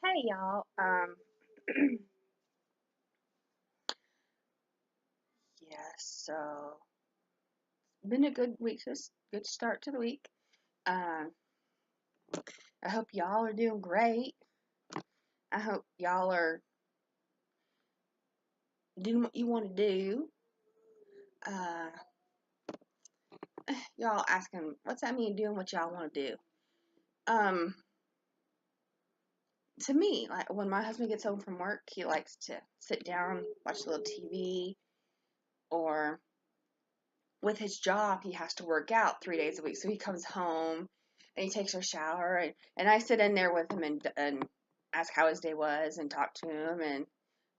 Hey y'all. Yeah, so been a good week, good start to the week. Um, I hope y'all are doing great. I hope y'all are doing what you want to do. Uh, y'all asking, what's that mean, doing what y'all want to do? Um, to me, like when my husband gets home from work, he likes to sit down, watch a little TV, or with his job, he has to work out 3 days a week. So he comes home and he takes a shower, and I sit in there with him and ask how his day was and talk to him, and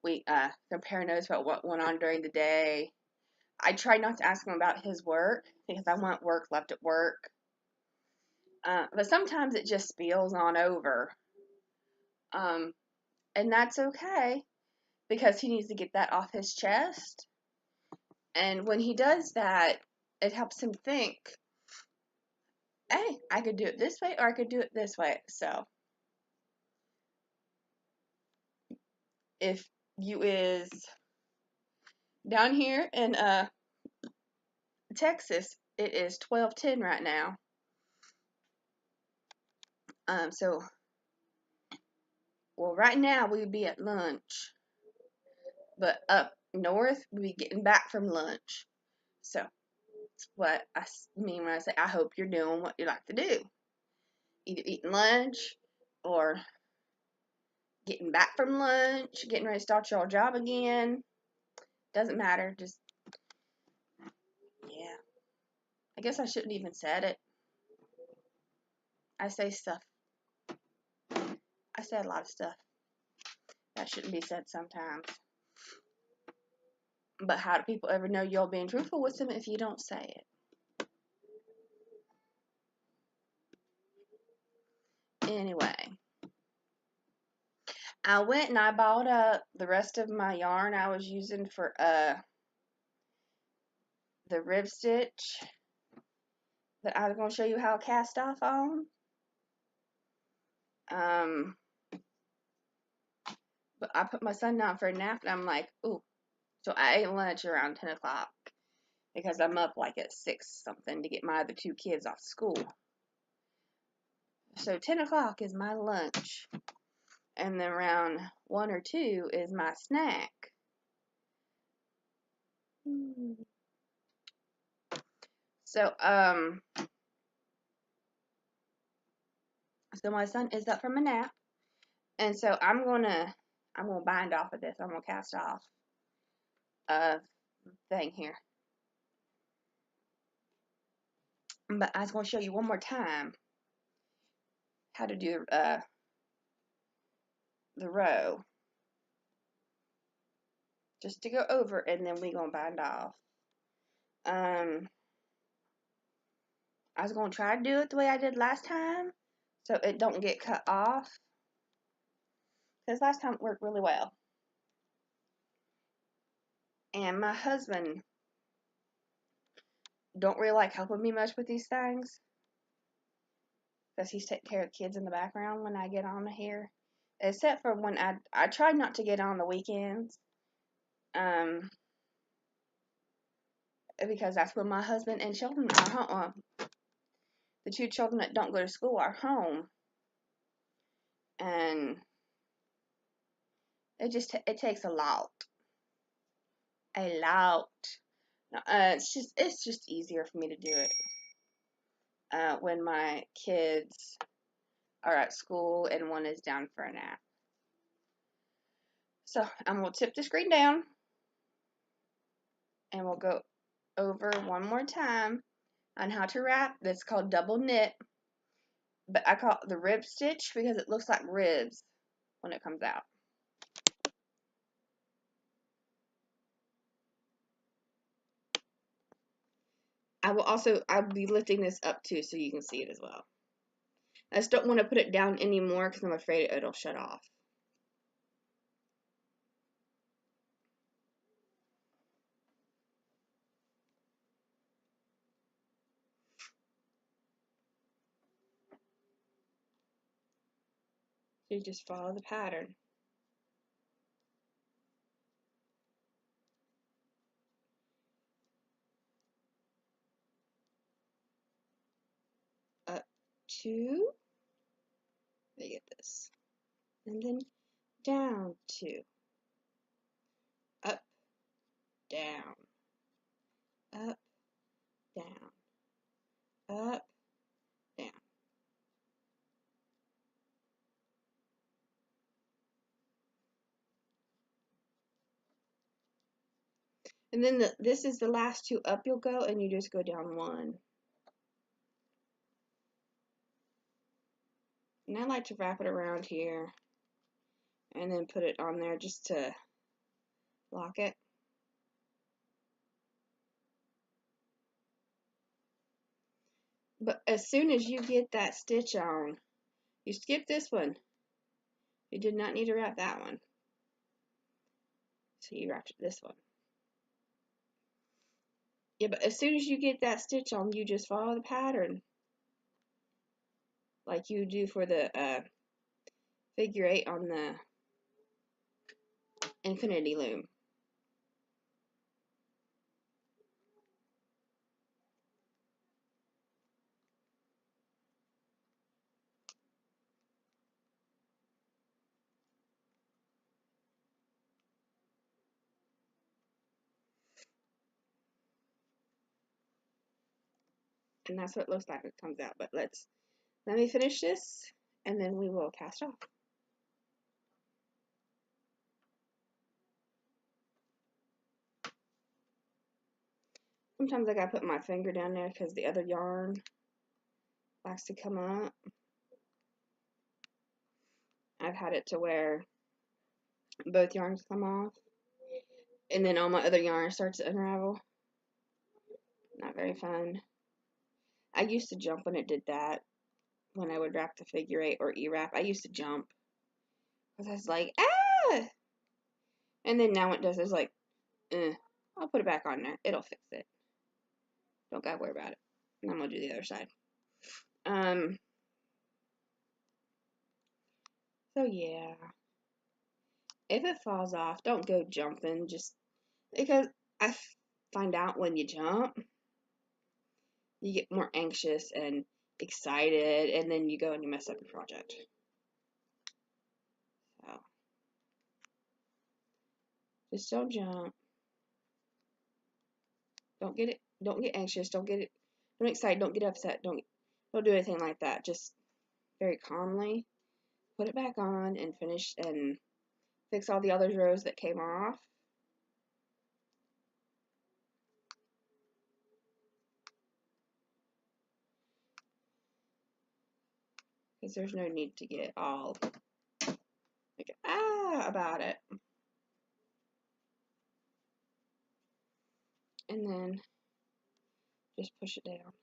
we compare notes about what went on during the day. I try not to ask him about his work because I want work left at work. But sometimes it just spills on over. Um, and that's okay because he needs to get that off his chest. And when he does that, it helps him think, hey, I could do it this way or I could do it this way. So if you is down here in Texas, it is 12:10 right now. So well, right now we would be at lunch, but up north we be getting back from lunch. So what I mean when I say I hope you're doing what you like to do, either eating lunch or getting back from lunch, getting ready to start your job again. Doesn't matter. Just yeah. I guess I shouldn't even said it. I say stuff. I say a lot of stuff that shouldn't be said sometimes. But how do people ever know you're being truthful with them if you don't say it? Anyway, I went and I bought up the rest of my yarn I was using for the rib stitch that I was going to show you how to cast off on. Um, but I put my son down for a nap and I'm like, ooh. So I ate lunch around 10 o'clock because I'm up like at 6 something to get my other two kids off school. So 10 o'clock is my lunch. And then around 1 or 2 is my snack. So, so my son is up from a nap. And so I'm gonna bind off of this. I'm gonna cast off a thing here. But I was gonna show you one more time how to do the row. Just to go over and then we gonna bind off. Um I was gonna try to do it the way I did last time so it don't get cut off. Because last time it worked really well. And my husband don't really like helping me much with these things. Because he's taking care of kids in the background when I get on here. Except for when I try not to get on the weekends. Um, because that's when my husband and children are home. The two children that don't go to school are home. And it takes a lot. A lot. It's just easier for me to do it when my kids are at school and one is down for a nap. So I'm gonna tip the screen down and we'll go over one more time on how to wrap. That's called double knit, but I call it the rib stitch because it looks like ribs when it comes out. I'll be lifting this up too so you can see it as well. I just don't want to put it down anymore because I'm afraid it'll shut off. So you just follow the pattern. Up 2, let me get this, and then down 2, up, down, up, down, up, down. And then this is the last 2 up you'll go, and you just go down 1. And I like to wrap it around here and then put it on there just to lock it. But as soon as you get that stitch on, you skip this one. You did not need to wrap that one. So you wrapped this one. Yeah, but as soon as you get that stitch on, you just follow the pattern. Like you do for the figure 8 on the infinity loom. And that's what it looks like it comes out. But let me finish this, and then we will cast off. Sometimes I gotta put my finger down there because the other yarn likes to come up. I've had it to where both yarns come off, and then all my other yarn starts to unravel. Not very fun. I used to jump when it did that. When I would wrap the figure 8 or E-wrap, I used to jump because I was like, ah! And then now it does. It's like, I'll put it back on there. It'll fix it. Don't gotta worry about it. And I'm gonna do the other side. So yeah, if it falls off, don't go jumping. Just because I find out when you jump, you get more anxious and excited, and then you go and you mess up your project. So just don't jump. Don't get anxious. Don't get excited. Don't get upset. Don't do anything like that. Just very calmly put it back on and finish and fix all the other rows that came off. Because there's no need to get all like, about it. And then just push it down.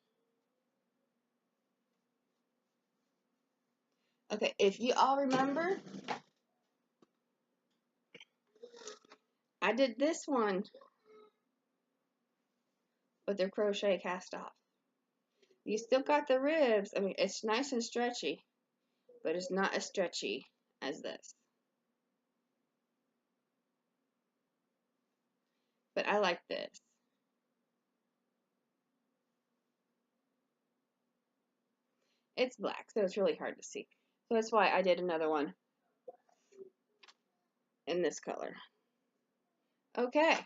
Okay, if you all remember, I did this one with the crochet cast off. You still got the ribs. I mean, it's nice and stretchy, but it's not as stretchy as this. But I like this. It's black, so it's really hard to see. So that's why I did another one in this color. Okay.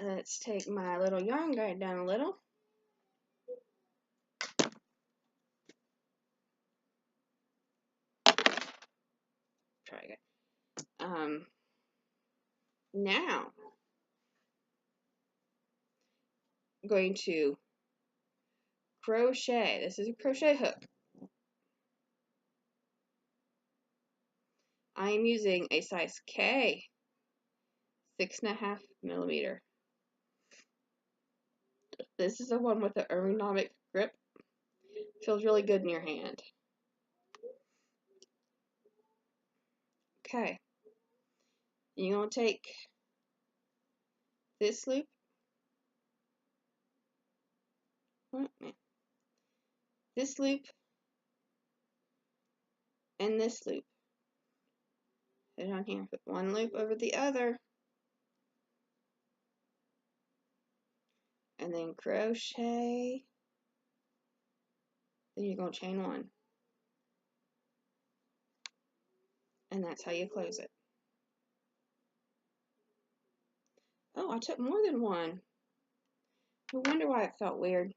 Let's take my little yarn guide down a little. Try again. Now I'm going to crochet. This is a crochet hook. I am using a size K, 6.5 millimeter. This is the one with the ergonomic grip. Feels really good in your hand. Okay. You're going to take this loop, this loop and this loop. Put it on here. Put one loop over the other. And then crochet. Then you're going to chain one. And that's how you close it. Oh, I took more than one. No wonder why it felt weird.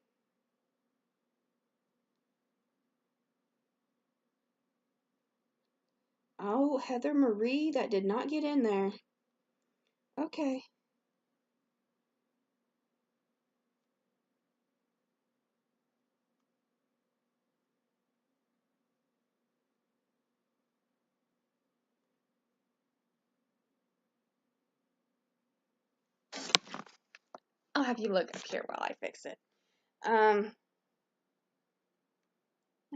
Oh, Heather Marie, that did not get in there. Okay. I'll have you look up here while I fix it. I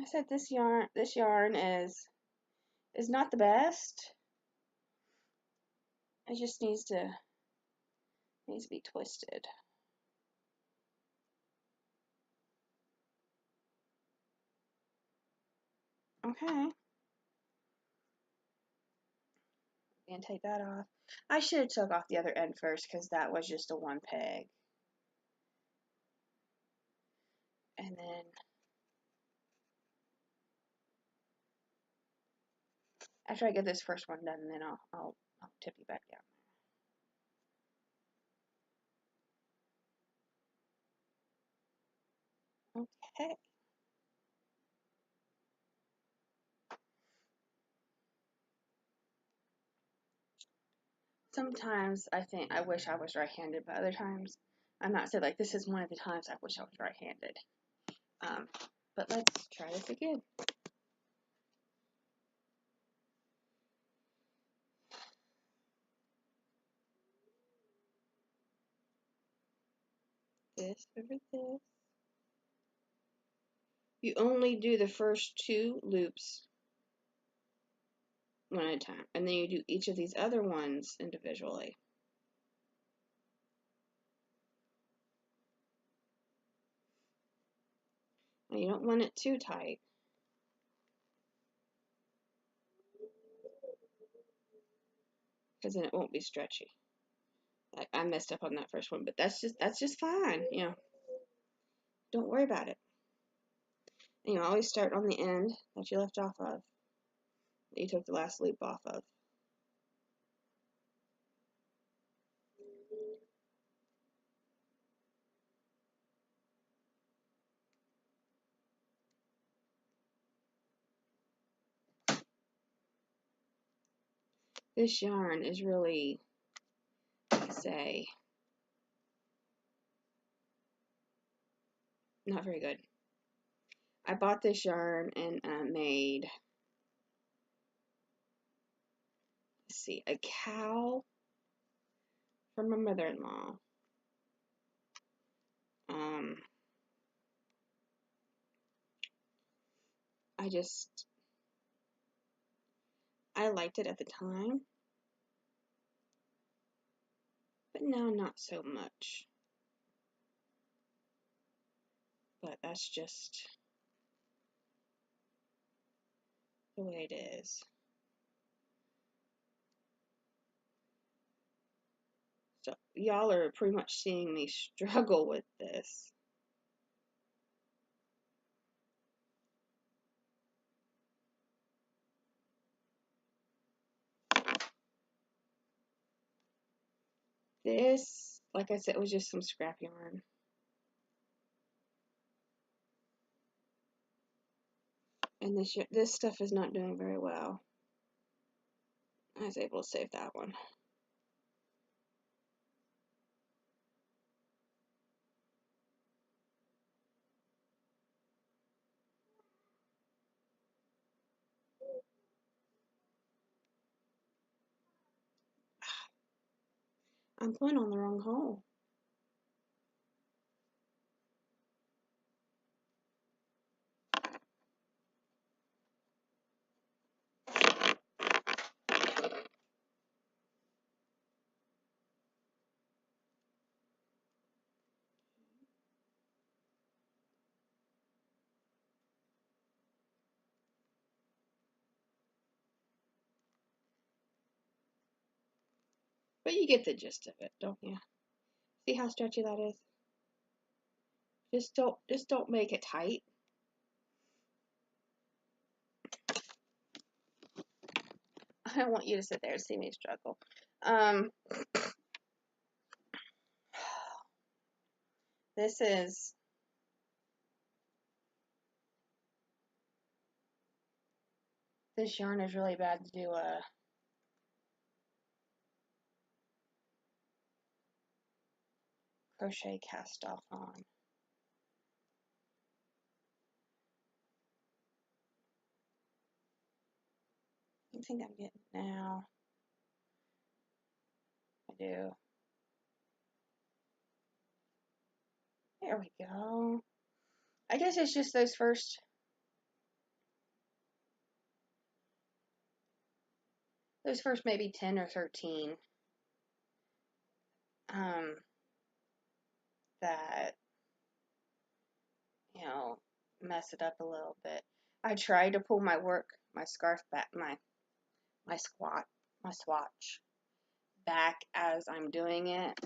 said this yarn is not the best. It just needs to be twisted. Okay. And take that off. I should have took off the other end first because that was just a one peg. And then after I get this first one done, then I'll tip you back down. Okay. Sometimes I think I wish I was right-handed, but other times I'm not. So like this is one of the times I wish I was right-handed. But let's try this again. This over this. You only do the first two loops one at a time, and then you do each of these other ones individually. Now you don't want it too tight, because then it won't be stretchy. I messed up on that first one, but that's just fine. You know, don't worry about it. And you always start on the end that you left off of, that you took the last loop off of. This yarn is really, like I say, not very good. I bought this yarn and made, let's see, a cow for my mother-in-law. I liked it at the time, but now not so much. But that's just the way it is. So y'all are pretty much seeing me struggle with this. This, like I said, was just some scrap yarn. And this stuff is not doing very well. I was able to save that one. I'm pulling on the wrong hole. But you get the gist of it, don't you? See how stretchy that is? Just don't make it tight. I don't want you to sit there and see me struggle. This yarn is really bad to do a crochet cast off on. I think I'm getting it now. I do. There we go. I guess it's just those first maybe 10 or 13 that, you know, mess it up a little bit. I try to pull my scarf back, my swatch back as I'm doing it.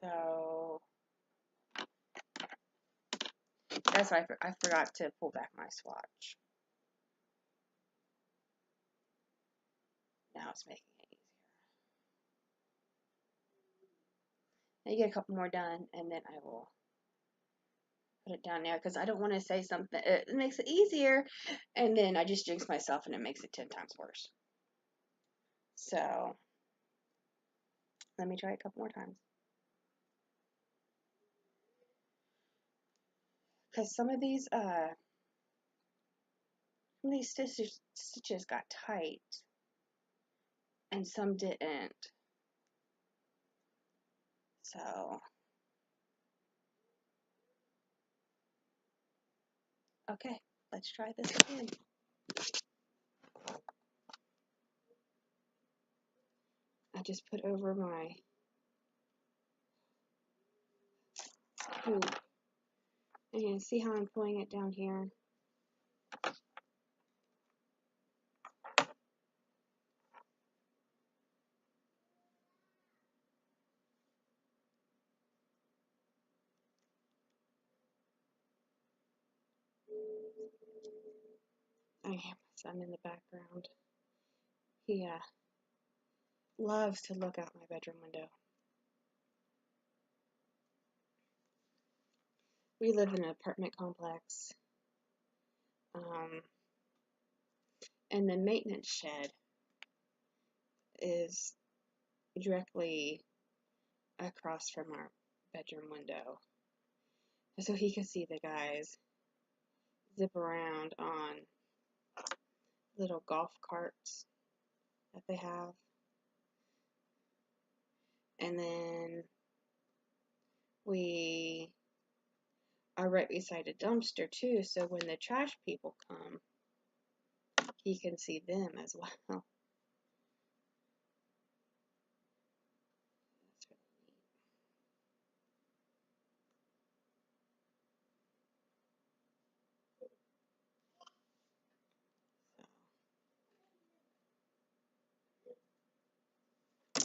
So that's why I forgot to pull back my swatch. Now it's making it easier. Now you get a couple more done, and then I will put it down there because I don't want to say something. It makes it easier, and then I just jinx myself, and it makes it 10 times worse. So let me try a couple more times. Because some of these stitches got tight, and some didn't. So, okay, let's try this again. I just put over my hoop. And see how I'm pulling it down here? I have my son in the background. He loves to look out my bedroom window. We live in an apartment complex. And the maintenance shed is directly across from our bedroom window. So he can see the guys zip around on little golf carts that they have. And then we are right beside a dumpster too, so when the trash people come, he can see them as well. That's really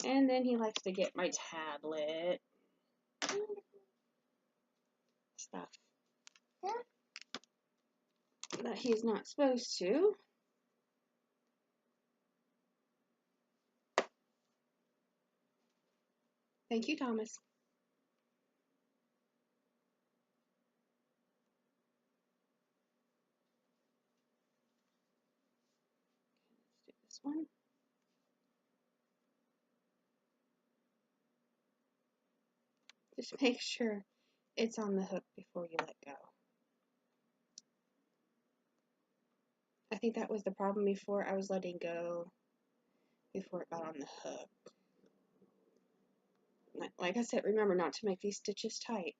neat. And then he likes to get my tablet stuff that he's not supposed to. Thank you, Thomas. Let's do this one. Just make sure it's on the hook before you let go. I think that was the problem before. I was letting go before it got on the hook. Like I said, remember not to make these stitches tight.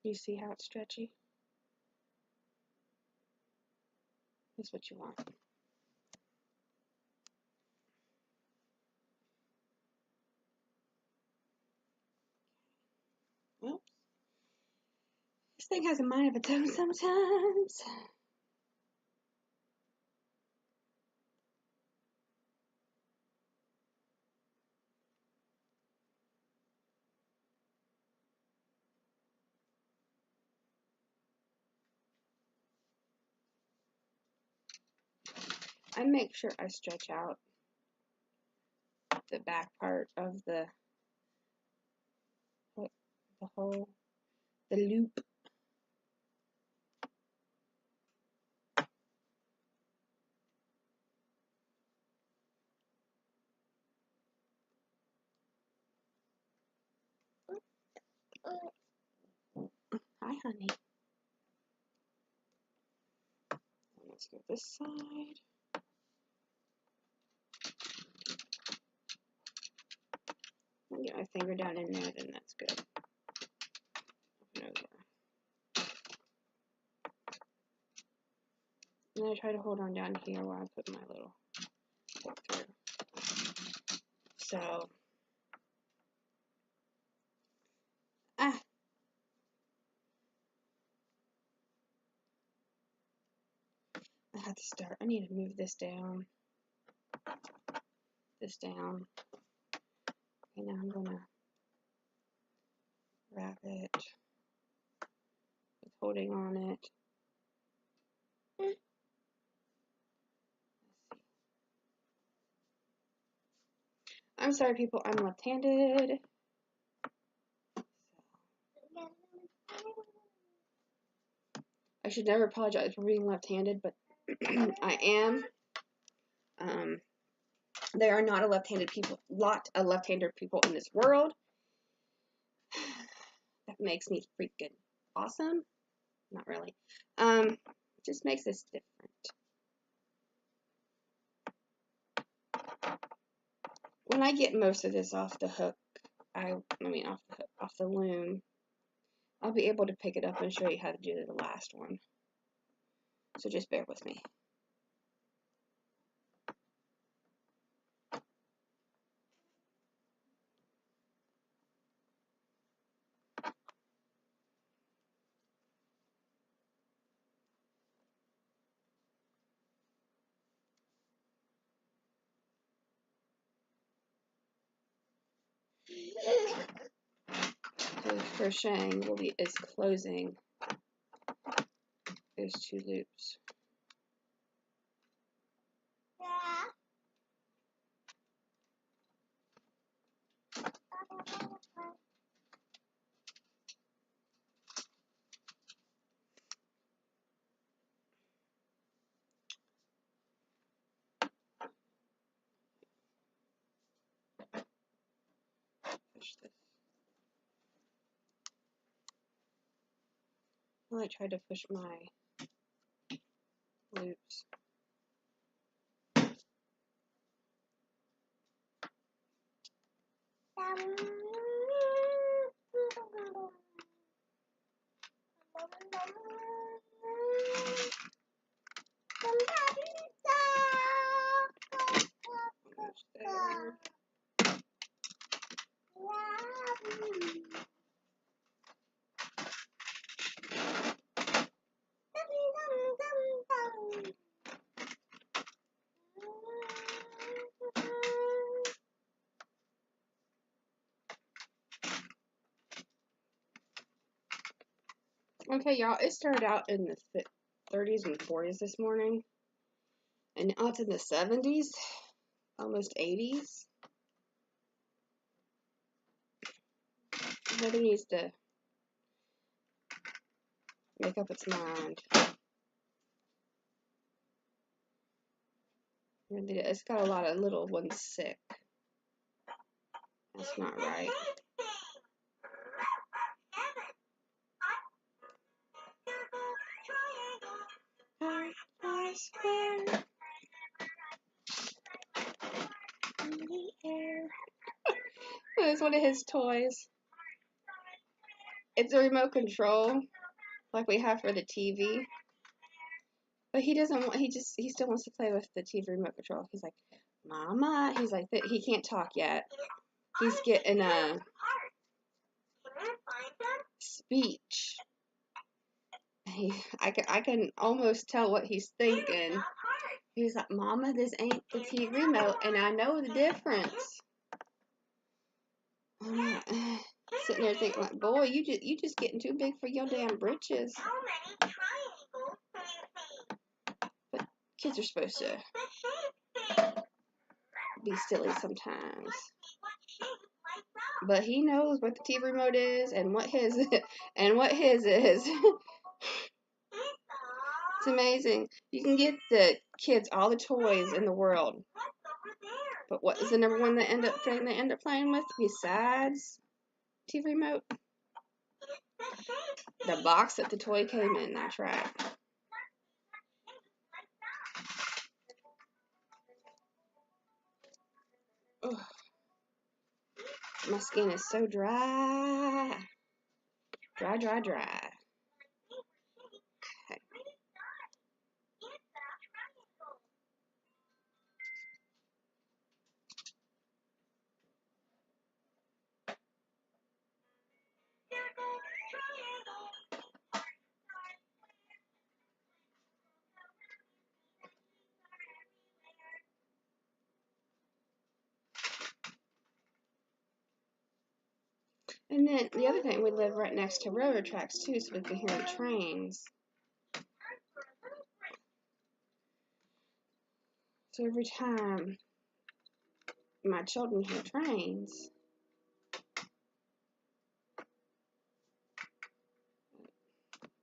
You see how it's stretchy? That's what you want. Oops. This thing has a mind of its own sometimes. I make sure I stretch out the back part of the hole, the loop. Hi, honey. Let's go this side. I'll get my finger down in there, then that's good. Open over. And then I try to hold on down here while I put my little hook through. So, I have to start. I need to move this down. This down. Okay, now I'm gonna wrap it with holding on it. I'm sorry, people. I'm left-handed. I should never apologize for being left-handed, but I am. There are not a lot of left-handed people in this world. That makes me freaking awesome. Not really. Just makes this different. When I get most of this off the hook, off the loom, I'll be able to pick it up and show you how to do the last one. So just bear with me. So crocheting is closing those two loops. Push this. I try to push my loops. Okay, y'all, it started out in the 30s and 40s this morning, and now it's in the 70s, almost 80s. Weather needs to make up its mind. It's got a lot of little ones sick. That's not right. I swear in the air. It's one of his toys. It's a remote control, like we have for the TV. But he doesn't want. He still wants to play with the TV remote control. He's like, Mama. He's like, he can't talk yet. He's getting a speech. I can almost tell what he's thinking. He's like, Mama, this ain't the TV remote, and I know the difference. I'm like, sitting there thinking, like, boy, you just getting too big for your damn britches. But kids are supposed to be silly sometimes. But he knows what the TV remote is and what his and what his is. It's amazing. You can get the kids all the toys in the world, but what is the number one thing they end up playing with besides TV remote? The box that the toy came in. That's right. Ugh. My skin is so dry. Dry, dry, dry. Okay. And then the other thing, we live right next to railroad tracks too, so we can hear the trains. So every time my children hear trains,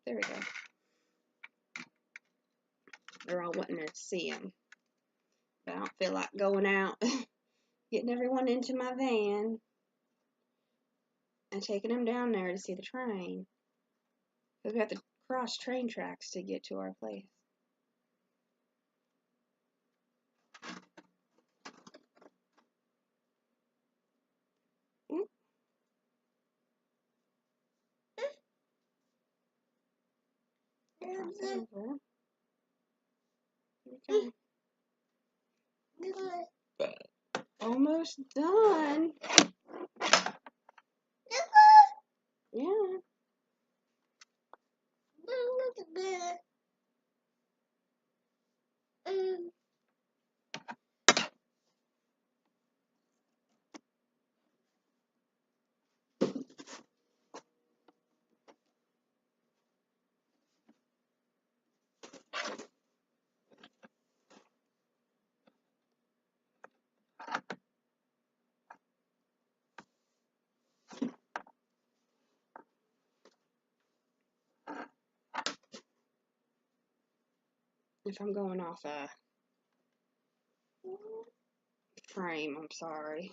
there we go. They're all wanting to see them. But I don't feel like going out, getting everyone into my van, and taking them down there to see the train. Because we have to cross train tracks to get to our place. Over. Okay. Almost done. Yeah. If I'm going off a frame, I'm sorry.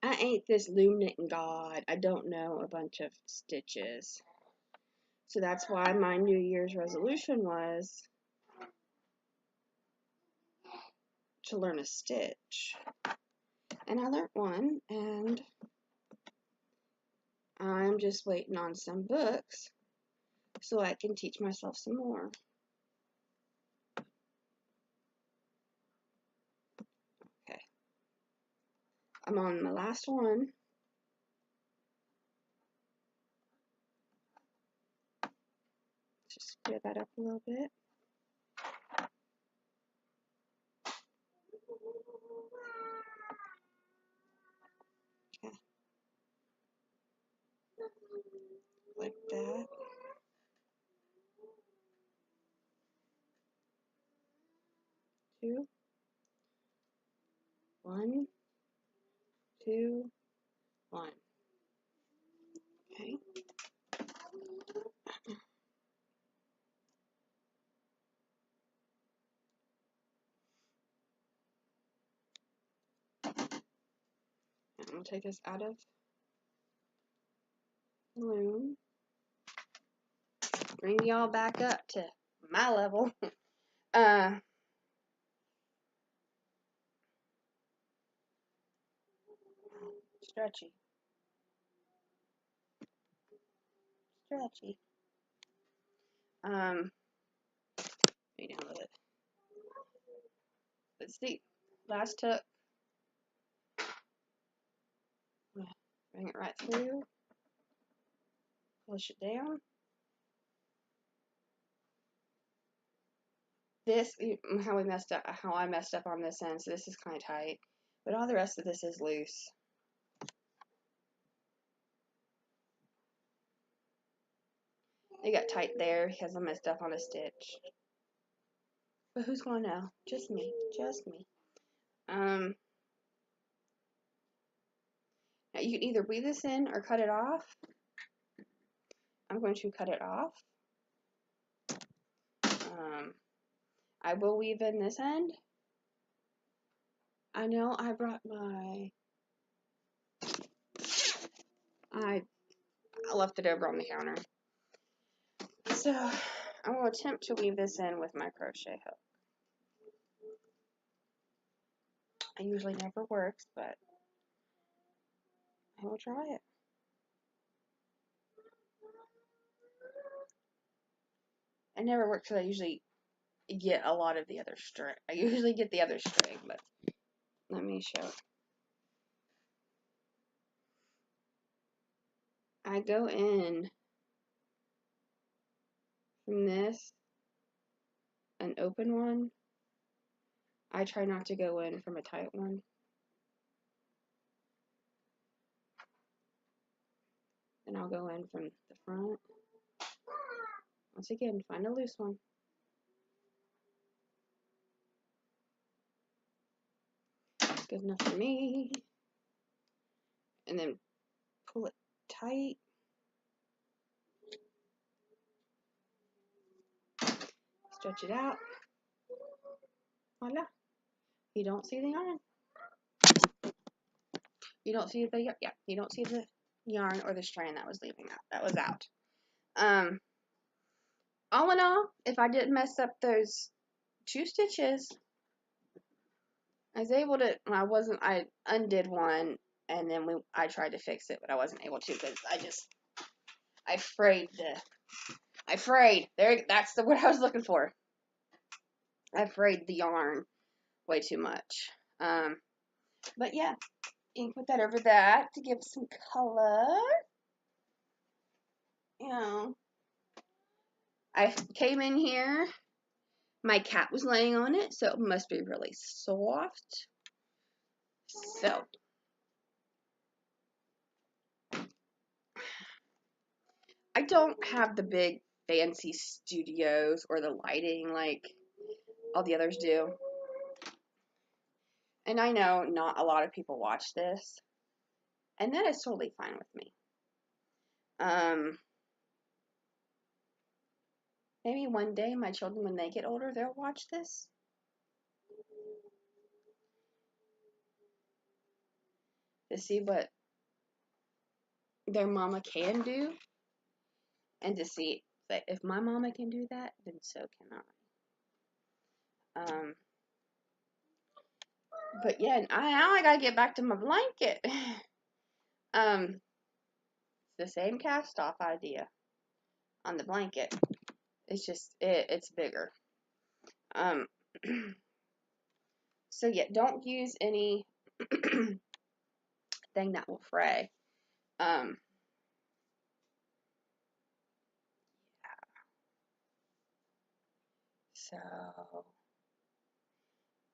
I ain't this loom knitting god. I don't know a bunch of stitches. So that's why my New Year's resolution was to learn a stitch. And I learned one, and I'm just waiting on some books so I can teach myself some more. Okay. I'm on my last one. Just clear that up a little bit. Okay. Like that. 2, 1, 2, 1. Okay. I'm going to take this out of the loom. Bring y'all back up to my level. Stretchy. Stretchy. Let me download it. let's see. Last hook. Bring it right through. Push it down. This, how I messed up on this end, so this is kind of tight. But all the rest of this is loose. It got tight there because I messed up on a stitch. But who's gonna know? Just me. Just me. Now you can either weave this in or cut it off. I'm going to cut it off. I will weave in this end. I know I brought I left it over on the counter. So I will attempt to weave this in with my crochet hook. It usually never works, but I will try it. It never works because I usually get a lot of the other string. I usually get the other string, but let me show it. I go in from this, an open one. I try not to go in from a tight one. And I'll go in from the front. Once again, find a loose one. That's good enough for me. And then pull it tight. Stretch it out. Voila. You don't see the yarn. You don't see the you don't see the yarn or the strand that was leaving out. That was out. All in all, if I didn't mess up those 2 stitches, I was able to, I undid one and then I tried to fix it, but I wasn't able to because I frayed there, that's the word I was looking for. I frayed the yarn way too much. But yeah, you can put that over that to give some color. You know, I came in here, my cat was laying on it, so it must be really soft. So, I don't have the big fancy studios or the lighting like all the others do. And I know not a lot of people watch this, and that is totally fine with me. Maybe one day my children, when they get older, they'll watch this. To see what their mama can do. And to see that if my mama can do that, then so can I. But yeah, now I gotta get back to my blanket. It's the same cast off idea on the blanket. It's just, it's bigger. So yeah, don't use any thing that will fray. So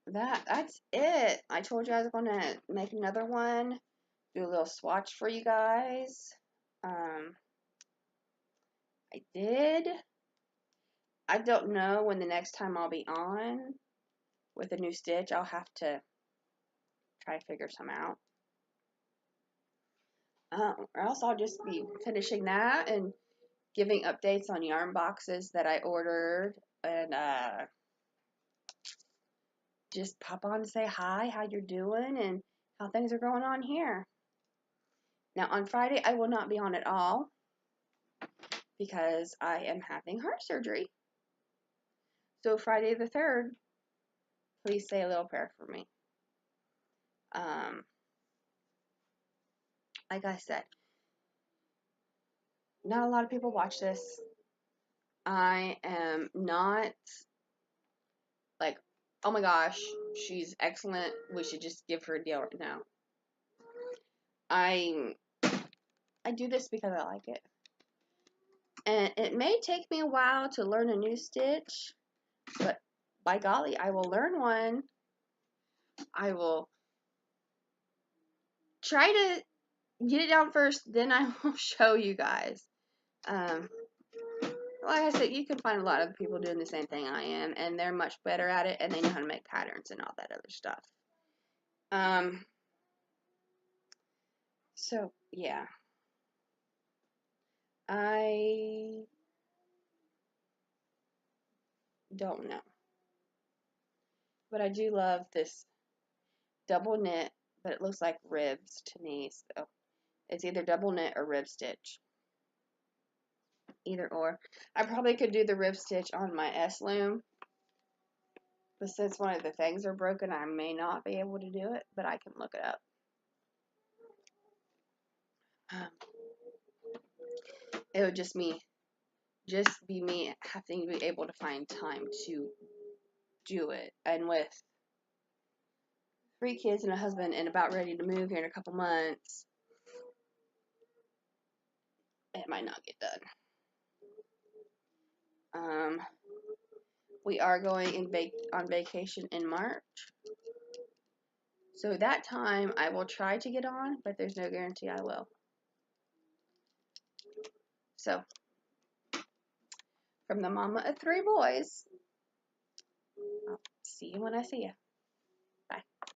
that's it. I told you I was gonna make another one, do a little swatch for you guys. I did. I don't know when the next time I'll be on with a new stitch. I'll have to try to figure some out. Or else I'll just be finishing that and giving updates on yarn boxes that I ordered, and just pop on and say hi, how you're doing, and how things are going on here. Now on Friday I will not be on at all because I am having heart surgery. So Friday the 3rd, please say a little prayer for me. Like I said, not a lot of people watch this. I am not like oh my gosh, she's excellent. We should just give her a deal right now. I do this because I like it. And it may take me a while to learn a new stitch, but by golly, I will learn one. I will try to get it down first, then I will show you guys. Like I said, you can find a lot of people doing the same thing I am, and they're much better at it, and they know how to make patterns and all that other stuff. So yeah, I don't know, but I do love this double knit, but it looks like ribs to me, so it's either double knit or rib stitch. Either or. I probably could do the rib stitch on my S loom, but since one of the things are broken, I may not be able to do it, but I can look it up. It would just be me having to be able to find time to do it. And with 3 kids and a husband and about ready to move here in a couple months, it might not get done. We are going on vacation in March. So that time I will try to get on, but there's no guarantee I will. So, from the mama of 3 boys, I'll see you when I see you.